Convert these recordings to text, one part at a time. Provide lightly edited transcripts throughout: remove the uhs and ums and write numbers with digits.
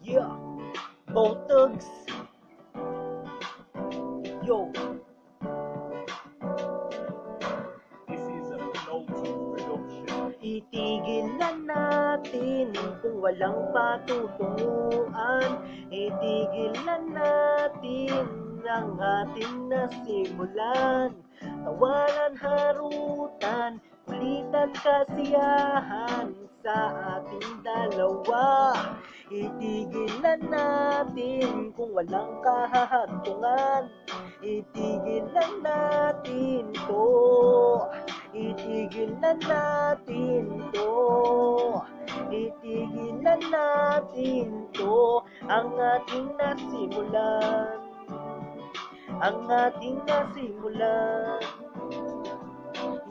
Yeah, Botox. Yo, This is a no-tooth production. itigil na natin kung walang patutunguhan. Itigil na natin ang ating nasimulan. Tawanan, harutan, kulitan, kasiyahan sa ating dalawa. Itigil na natin kung walang kahahantungan. Itigil na natin to. Itigil na natin to. Itigil na natin to. Ang ating nasimulan. Ang ating nasimulan.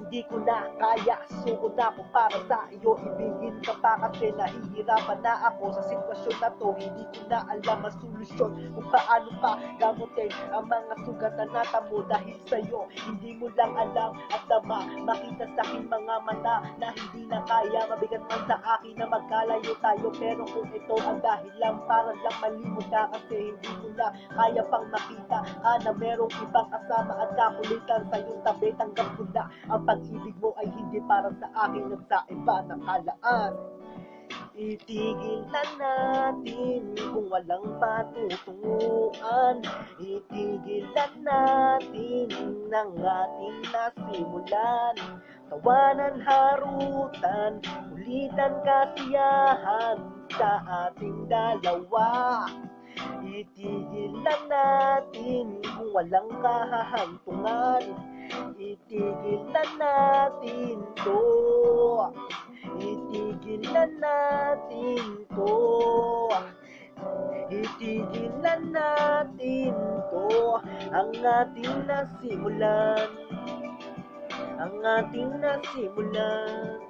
Hindi ko na kaya, suko na ako para sa iyo. Ibigin ka pa kasi nahihirapan na ako sa sitwasyon na to. Hindi ko na alam ang solusyon kung paano pa gamutin ang mga sugat na natamo dahil sa'yo. Hindi mo lang alam at tama makita sa aking mga mata na hindi na kaya. Mabigat man sa akin na magkalayo tayo, pero kung ito ang dahilan para lang malimot ka, kasi hindi ko na kaya pang makita na merong ibang kasama at kakulitan sa iyong tabi. Tanggap ko na ang pag-ibig mo ay hindi para sa akin at sa iba nakalaan. Itigil na natin kung walang patutunguhan. Itigil na natin ang ating nasimulan. Tawanan, harutan, ulitan, kasiyahan sa ating dalawa. Itigil na natin kung walang kahahantungan. Itigil na natin to. Itigil na natin to. Itigil na natin to. Ang ating nasimulan. Ang ating nasimulan.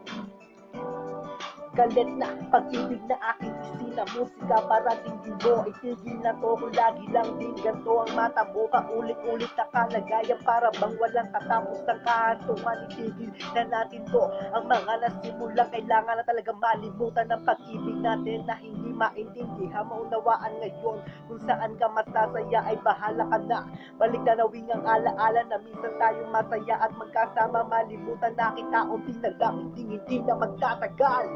Galit na pag-ibig na aking isina, musika para tingin mo. Itigil na to kung lagi lang din ganito ang mata mo. Paulit-ulit na kalagayan para bang walang katapos ng kahantungan. Itigil na natin to. Ang mga nasimulang kailangan na talaga malimutan ng pag-ibig natin na hindi maintindihan, maunawaan ngayon. Kung saan ka masasaya ay bahala ka na. Balik na nawing ang alaala na minsan tayong masaya at magkasama. Malimutan na kita, unti na lang, hindi na magtatagal.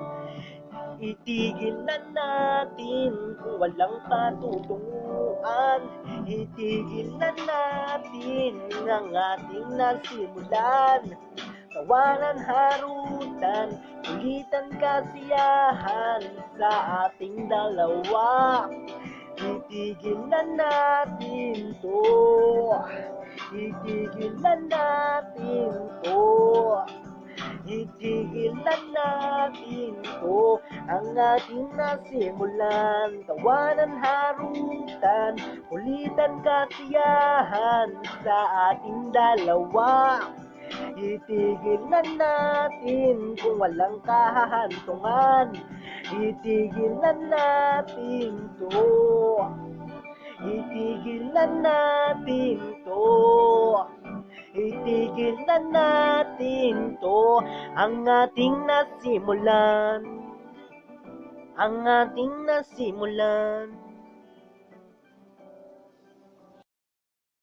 Itigil na natin kung walang patutunguhan. Itigil na natin ang ating nasimulan. Tawanan, harutan, kulitan, kasiyahan sa ating dalawa. Itigil na natin to. Itigil na natin to. Itigil na natin to. Ang ating nasimulan. Tawanan, harutan, kulitan, kasiyahan sa ating dalawa. Itigil na natin kung walang kahahantungan. Itigil na natin to. Itigil na natin to. Itigil na natin to. Ang ating nasimulan. Ang ating nasimulan.